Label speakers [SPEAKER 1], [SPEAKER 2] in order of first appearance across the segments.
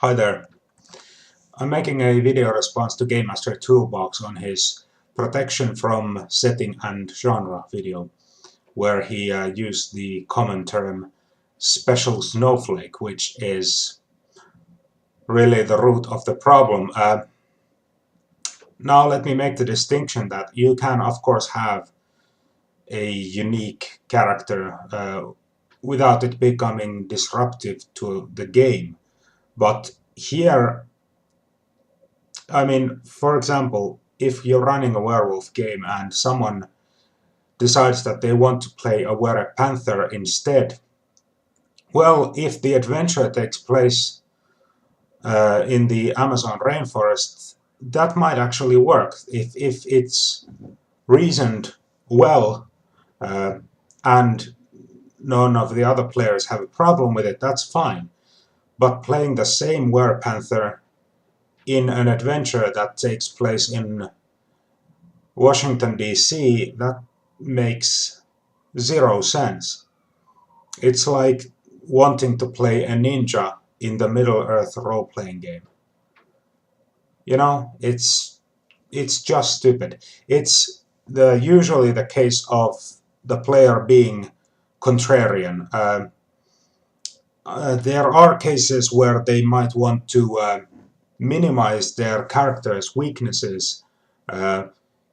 [SPEAKER 1] Hi there. I'm making a video response to Game Master Toolbox on his protection from setting and genre video, where he used the common term special snowflake, which is really the root of the problem. Now let me make the distinction that you can of course have a unique character without it becoming disruptive to the game. But here, I mean, for example, if you're running a werewolf game and someone decides that they want to play a were-panther instead, well, if the adventure takes place in the Amazon rainforest, that might actually work if it's reasoned well and none of the other players have a problem with it, that's fine. But playing the same were-panther in an adventure that takes place in Washington, D.C., that makes zero sense. It's like wanting to play a ninja in the Middle-earth role-playing game. You know, it's just stupid. It's usually the case of the player being contrarian. There are cases where they might want to minimize their character's weaknesses,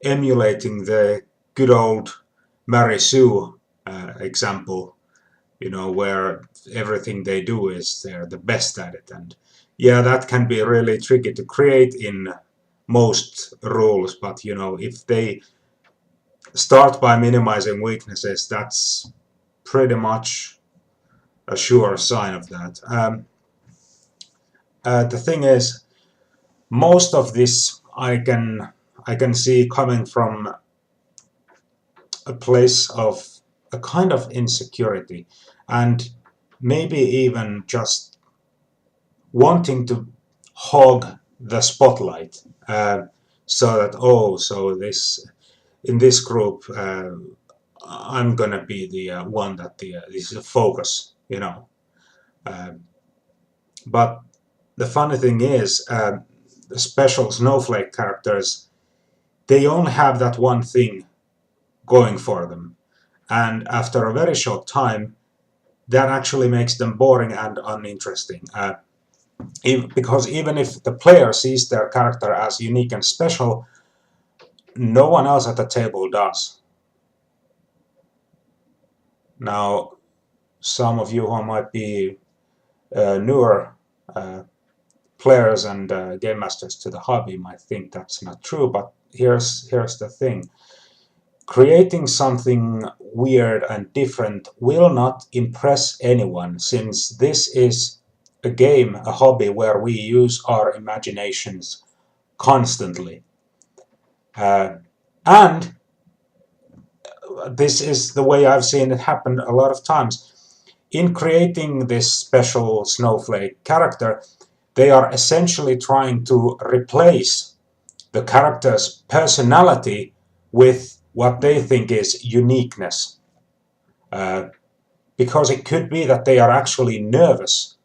[SPEAKER 1] emulating the good old Mary Sue example, you know, where everything they do is they're the best at it. And yeah, that can be really tricky to create in most rules, but you know, if they start by minimizing weaknesses, that's pretty much a sure sign of that. The thing is, most of this I can see coming from a place of a kind of insecurity and maybe even just wanting to hog the spotlight, so that so this in this group I'm gonna be the one that this is the focus, you know. But the funny thing is, the special snowflake characters, they only have that one thing going for them, and after a very short time that actually makes them boring and uninteresting, because even if the player sees their character as unique and special, no one else at the table does. Now, some of you who might be newer players and game masters to the hobby might think that's not true, but here's the thing. Creating something weird and different will not impress anyone, since this is a game, a hobby, where we use our imaginations constantly. And this is the way I've seen it happen a lot of times. In creating this special snowflake character, they are essentially trying to replace the character's personality with what they think is uniqueness. Because it could be that they are actually nervous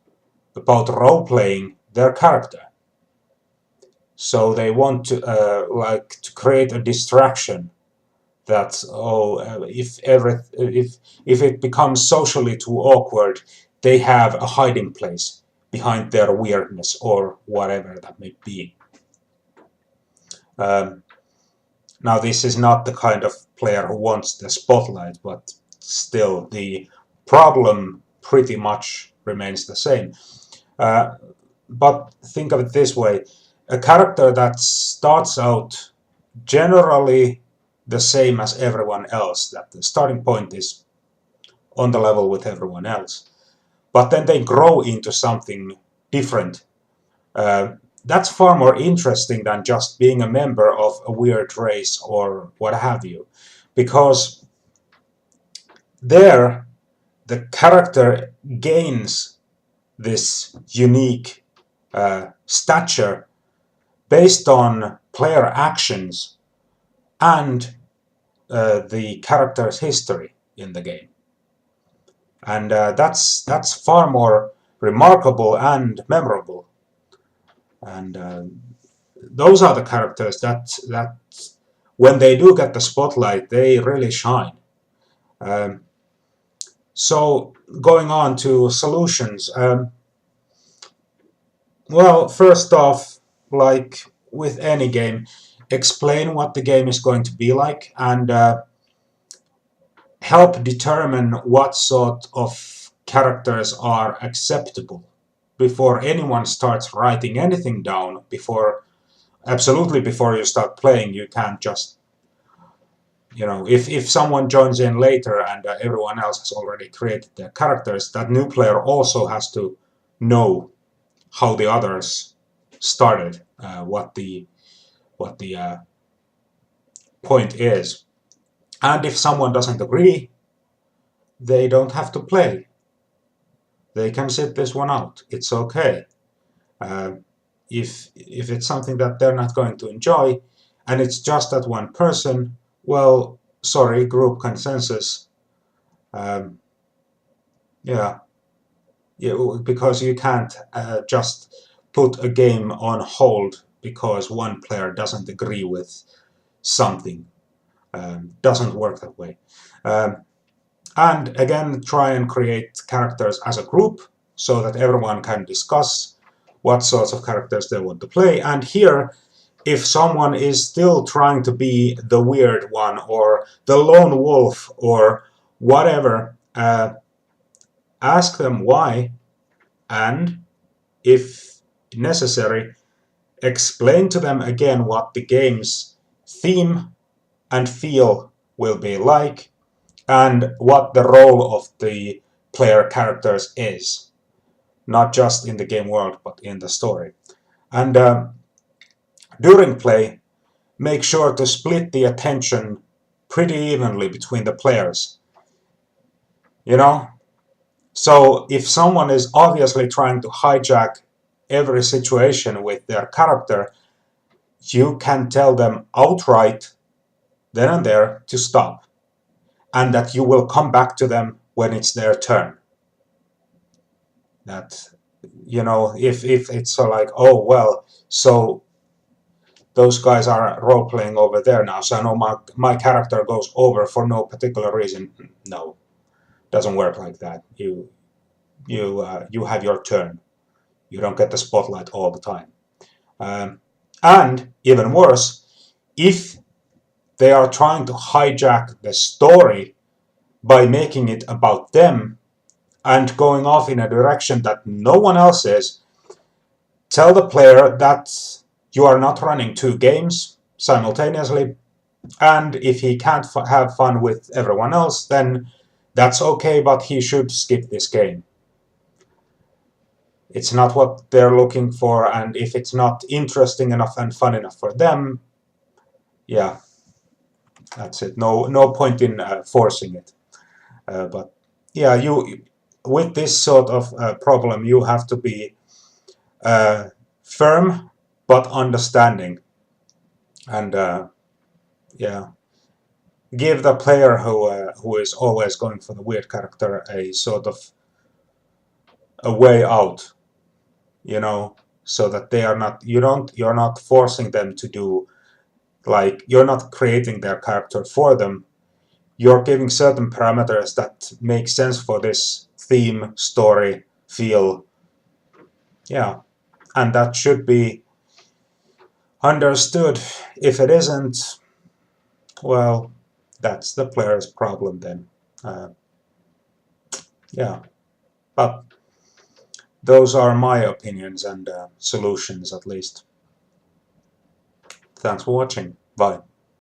[SPEAKER 1] about role-playing their character. So they want to to create a distraction that if it becomes socially too awkward, they have a hiding place behind their weirdness or whatever that may be. Now, this is not the kind of player who wants the spotlight, but still the problem pretty much remains the same. But think of it this way: a character that starts out generally the same as everyone else, that the starting point is on the level with everyone else, but then they grow into something different. That's far more interesting than just being a member of a weird race or what have you, because there the character gains this unique stature based on player actions and the character's history in the game. And that's far more remarkable and memorable And those are the characters that when they do get the spotlight, they really shine. Um, so going on to solutions. Well, first off, like with any game, explain what the game is going to be like, and help determine what sort of characters are acceptable before anyone starts writing anything down. Absolutely before you start playing, you can't just, if someone joins in later and everyone else has already created their characters, that new player also has to know how the others started, what the point is. And if someone doesn't agree, they don't have to play. They can sit this one out. It's okay. Uh, if it's something that they're not going to enjoy, and it's just that one person, well, sorry, group consensus. Um, yeah, because you can't just put a game on hold because one player doesn't agree with something. Doesn't work that way. Um, and again, try and create characters as a group so that everyone can discuss what sorts of characters they want to play. And here, if someone is still trying to be the weird one or the lone wolf or whatever, ask them why, and if necessary, explain to them again what the game's theme and feel will be like, and what the role of the player characters is, not just in the game world, but in the story. And during play, make sure to split the attention pretty evenly between the players. You know? So if someone is obviously trying to hijack every situation with their character, you can tell them outright, then and there, to stop, and that you will come back to them when it's their turn. That, if it's like, oh, well, so those guys are role-playing over there now, so I know my character goes over for no particular reason. No, doesn't work like that. You have your turn. You don't get the spotlight all the time. And even worse, if they are trying to hijack the story by making it about them and going off in a direction that no one else is, tell the player that you are not running two games simultaneously, and if he can't have fun with everyone else, then that's okay, but he should skip this game. It's not what they're looking for, and if it's not interesting enough and fun enough for them, yeah, that's it. No point in forcing it. But yeah, with this sort of problem, you have to be firm but understanding, and yeah, give the player who is always going for the weird character a sort of a way out, so that they are not you're not forcing them to do, like, you're not creating their character for them. You're giving certain parameters that make sense for this theme, story, feel, yeah, and that should be understood. If it isn't, well, that's the player's problem then. Yeah, but those are my opinions and solutions, at least. Thanks for watching. Bye.